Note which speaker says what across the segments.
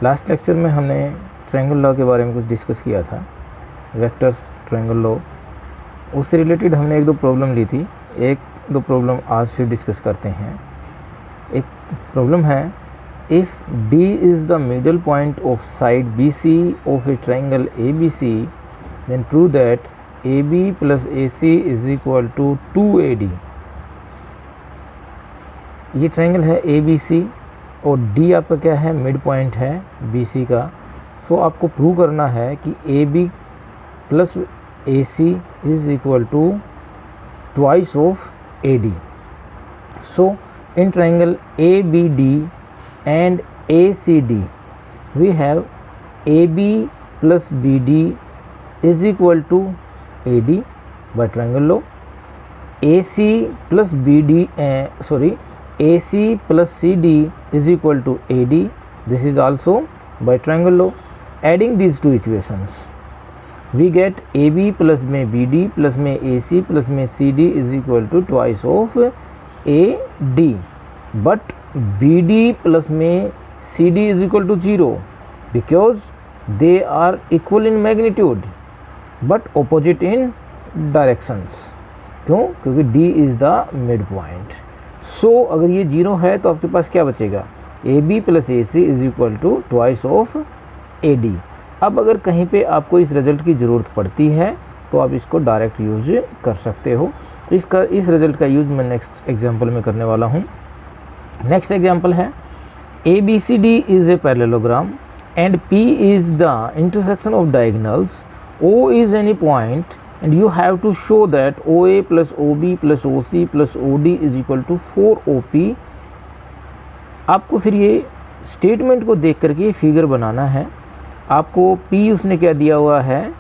Speaker 1: Last lecture में हमने triangle law के बारे में कुछ डिस्कस किया था, वेक्टर्स ट्रायंगल लॉ। उससे रिलेटेड हमने एक दो प्रॉब्लम ली थी। एक दो प्रॉब्लम आज फिर डिस्कस करते हैं। एक प्रॉब्लम है, if D is the middle point of side BC of a triangle ABC, then prove that AB plus AC is equal to 2AD। ये ट्रायंगल है ABC और D आपका क्या है, मिड पॉइंट है BC का। सो आपको प्रूव करना है कि AB plus AC is equal to twice of AD। So in triangle ABD and ACD we have AB plus BD is equal to AD by triangle law। AC plus AC plus CD is equal to AD, this is also by triangle law। Adding these two equations we get AB plus में BD plus में AC plus में CD is equal to twice of AD, but BD plus में CD is equal to 0 because they are equal in magnitude but opposite in directions। क्यों? क्योंकि D is the midpoint। So अगर ये 0 है तो आपके पास क्या बचेगा, AB plus AC is equal to twice of AD। अब अगर कहीं पे आपको इस रिजल्ट की ज़रूरत पड़ती है तो आप इसको डायरेक्ट यूज कर सकते हो। इस रिजल्ट का यूज़ मैं नेक्स्ट एग्जाम्पल में करने वाला हूँ। नेक्स्ट एग्जाम्पल है, ABCD is a parallelogram and P is the intersection of diagonals, O is any point and you have to show that OA plus OB plus OC plus OD is equal to 4OP। आपको फिर ये statement को देख करके figure बनाना है। आपको P उसने क्या दिया हुआ है,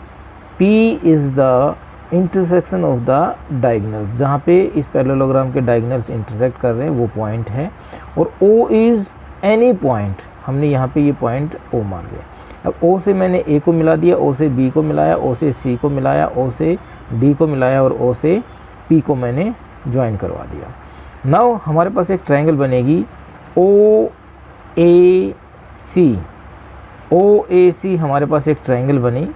Speaker 1: P is the intersection of the diagonals, जहाँ पे इस पैरेललोग्राम के डायगनल्स इंटरसेक्ट कर रहे हैं वो पॉइंट है, और O इज़ एनी पॉइंट, हमने यहाँ पे ये पॉइंट O मान लिया। अब O से मैंने A को मिला दिया, O से B को मिलाया, O से C को मिलाया, O से D को मिलाया और O से P को मैंने ज्वाइन करवा दिया। नाउ हमारे पास एक ट्रायंगल बनेगी OAC हमारे पास एक ट्रायंगल बनी।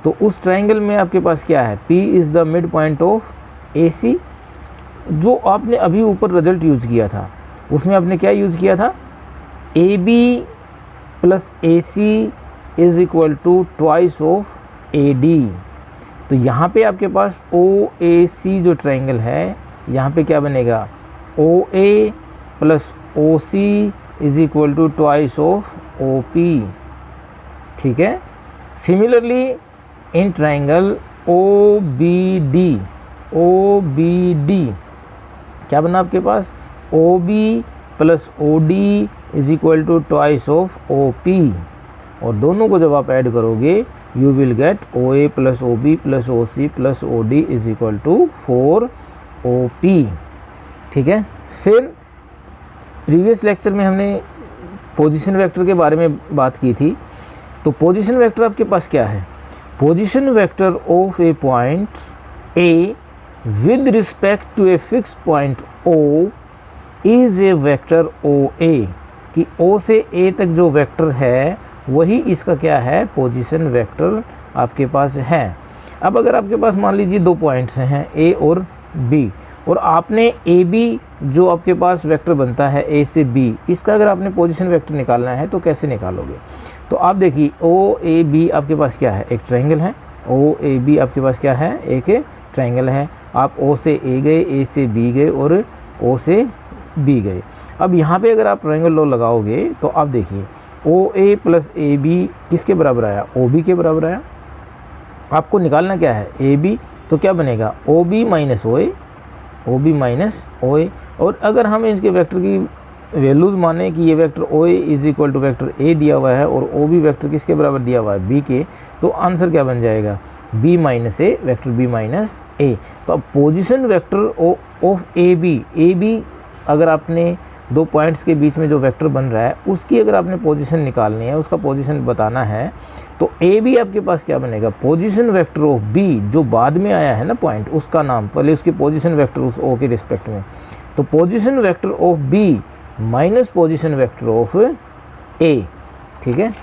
Speaker 1: तो उस ट्रायंगल में आपके पास क्या है, P is the mid point of AC। जो आपने अभी ऊपर रिजल्ट यूज़ किया था उसमें आपने क्या यूज़ किया था, AB plus AC is equal to twice of AD। तो यहाँ पे आपके पास OAC जो ट्रायंगल है, यहाँ पे क्या बनेगा, OA plus OC is equal to twice of OP। ठीक है। सिमिलरली इन ट्रायंगल OBD क्या बना आपके पास, OB plus OD is equal to twice of OP, और दोनों को जब आप ऐड करोगे you will get OA plus OB plus OC plus OD is equal to 4OP। ठीक है। फिर प्रीवियस लेक्चर में हमने पोजीशन वेक्टर के बारे में बात की थी। तो पोजीशन वेक्टर आपके पास क्या है, position vector of a point A with respect to a fix point O is a vector OA, कि O से A तक जो वेक्टर है वही इसका क्या है, पोजीशन वेक्टर आपके पास है। अब अगर आपके पास मान लीजिए दो पॉइंट्स हैं A और B, और आपने AB जो आपके पास वेक्टर बनता है A से B, इसका अगर आपने पोजीशन वेक्टर निकालना है तो कैसे निकालोगे। तो आप देखिए OAB आपके पास क्या है, एक ट्रायंगल है। OAB आपके पास क्या है, एक ट्रायंगल है। आप O से A गए, A से B गए और O से B गए। अब यहाँ पे अगर आप ट्रायंगल लॉ लगाओगे तो आप देखिए OA प्लस AB किसके बराबर आया, OB के बराबर आया। आपको निकालना क्या है, AB, तो क्या बनेगा OB माइनस OA। और अगर हम इसके वेक्टर की वैल्यूज़ माने कि ये vector OA is equal to vector A दिया हुआ है और OB वेक्टर किसके बराबर दिया हुआ है, B के, तो आंसर क्या बन जाएगा, B minus A, vector B minus A। तो अब पोजीशन वेक्टर ऑफ AB अगर आपने दो पॉइंट्स के बीच में जो वेक्टर बन रहा है उसकी अगर आपने पोजीशन निकालनी है, उसका पोजीशन बताना है, तो AB आपके पास क्या बनेगा, पोजीशन वेक्टर ऑफ B जो बाद में आया है ना पॉइंट, उसका नाम, पहले उसकी पोजीशन वेक्टर उस O के रिस्पेक्ट में, तो position vector of B minus position vector of A। ठीक है।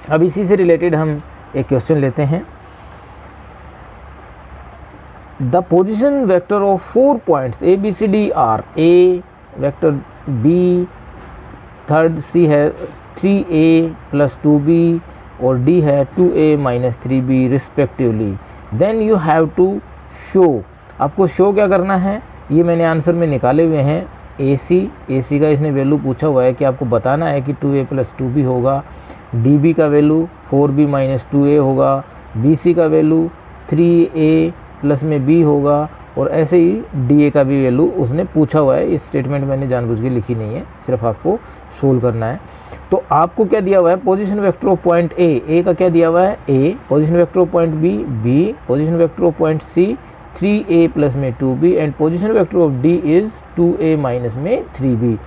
Speaker 1: अब इसी से रिलेटेड हम एक क्वेश्चन लेते हैं। The position vector of 4 points a b c d are a vector b, third c है 3a + 2b और d है 2a - 3b respectively, then you have to show, आपको शो क्या करना है, ये मैंने आंसर में निकाले हुए हैं। AC का इसने वैल्यू पूछा हुआ है कि आपको बताना है कि 2a + 2b होगा, db का वैल्यू 4b - 2a होगा, bc का वैल्यू 3a + b होगा, और ऐसे ही DA का भी वैल्यू उसने पूछा हुआ है। इस स्टेटमेंट मैंने जानबूझ के लिखी नहीं है, सिर्फ आपको सोल्व करना है। तो आपको क्या दिया हुआ है, position vector of point A का क्या दिया हुआ है A, position vector of point B, position vector of point C 3a + 2b and position vector of D is 2a - 3b।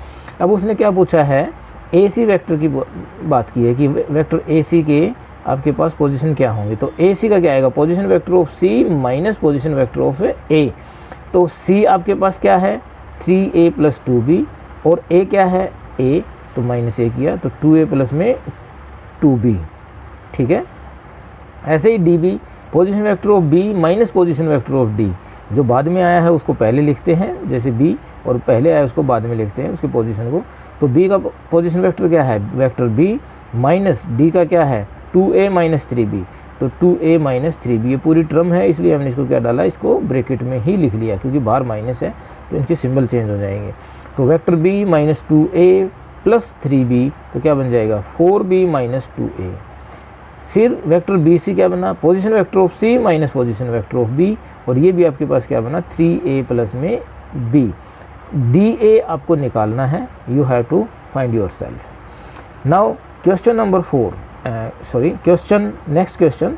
Speaker 1: अब उसने क्या पूछा है, AC वेक्टर की बात की है कि वेक्टर AC के आपके पास पोजीशन क्या होंगे। तो AC का क्या आएगा, position vector of C minus position vector of A। तो C आपके पास क्या है 3a + 2b और A क्या है A, तो -a किया तो 2a + 2b, ठीक है। ऐसे ही DB position vector of B minus position vector of D, जो बाद में आया है उसको पहले लिखते हैं, जैसे B और पहले आया उसको बाद में लिखते हैं उसके पोजीशन को। तो B का पोजीशन वेक्टर क्या है, वेक्टर B माइनस D का क्या है 2a - 3b, तो 2a - 3b ये पूरी टर्म है, इसलिए हमने इसको क्या डाला, इसको ब्रैकेट में ही लिख लिया क्योंकि बाहर माइनस है तो इनके सिंबल चेंज हो जाएंगे। तो वेक्टर B - 2a + 3b तो क्या बन जाएगा 4b - 2a। फिर वेक्टर BC क्या बना, position vector of C minus position vector of B, और ये भी आपके पास क्या बना 3a + b। DA आपको निकालना है, you have to find yourself. Now question number 4, next question,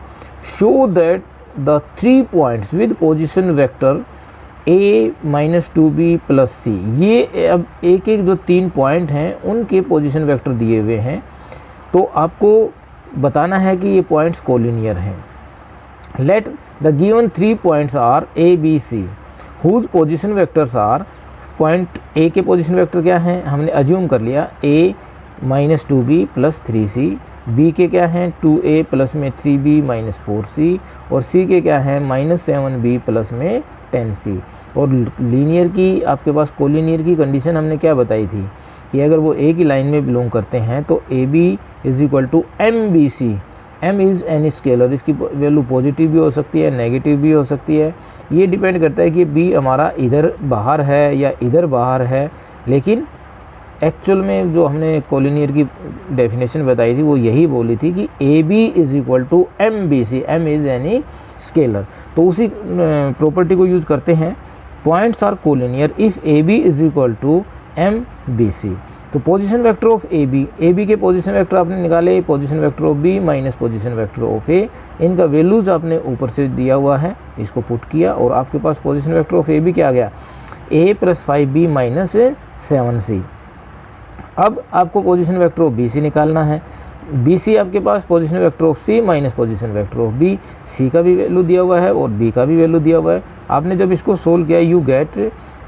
Speaker 1: show that the 3 points with position vector a - 2b + c, ये अब एक जो 3 पॉइंट हैं उनके पोजीशन वेक्टर दिए हुए हैं, तो आपको बताना है कि ये पॉइंट्स कोलिनियर हैं। Let the given 3 points are a b c whose position vectors are, point A के पोजीशन वेक्टर क्या हैं, हमने अज्यूम कर लिया a - 2b + 3c, B के क्या हैं 2a + 3b - 4c, और C के क्या हैं -7b + 10c। और लीनियर की आपके पास कोलिनियर की कंडीशन हमने क्या बताई थी कि अगर वो एक ही लाइन में बिलोंग करते हैं तो AB = MBC, M is any scalar, इसकी वैल्यू पॉजिटिव भी हो सकती है नेगेटिव भी हो सकती है, ये डिपेंड करता है कि B हमारा इधर बाहर है या इधर बाहर है। लेकिन एक्चुअल में जो हमने कोलिनियर की डेफिनेशन बताई थी वो यही बोली थी कि AB = MBC, M is any scalar. तो उसी प्रॉपर्टी को यूज़ करते हैं, points are collinear if AB = MBC। तो पोजीशन वेक्टर ऑफ AB के पोजीशन वेक्टर आपने निकाले, position vector of B minus position vector of A, इनका वैल्यूज़ आपने ऊपर से दिया हुआ है, इसको पुट किया और आपके पास पोजीशन वेक्टर ऑफ AB क्या आ गया A + 5B - 7C। अब आपको पोजीशन वेक्टर ऑफ BC निकालना है, BC आपके पास position vector of C minus position vector of B, C का भी वैल्यू दिया हुआ है और B का भी वैल्यू दिया हुआ है। आपने जब इसको सोल्व किया you get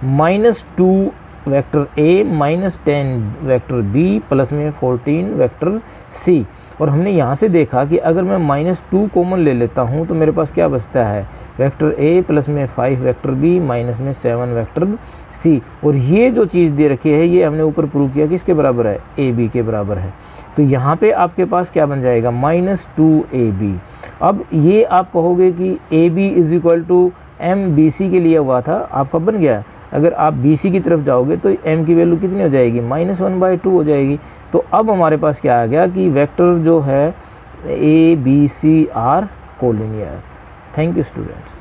Speaker 1: -2 vector A -10 vector B + 14 vector C। और हमने यहाँ से देखा कि अगर मैं -2 कॉमन ले लेता हूँ तो मेरे पास क्या बचता है vector A + 5 vector B - 7 vector C। और ये जो चीज़ दे रखी है ये हमने ऊपर प्रूव किया कि इसके बराबर है AB के बराबर है। तो यहाँ पे आपके पास क्या बन जाएगा -2AB। अब ये आप कहोगे कि AB = MBC के लिए हुआ था, आपका बन गया। अगर आप BC की तरफ जाओगे तो M की वैल्यू कितनी हो जाएगी -1/2 हो जाएगी। तो अब हमारे पास क्या आ गया कि वेक्टर जो है A B C are collinear. Thank you students.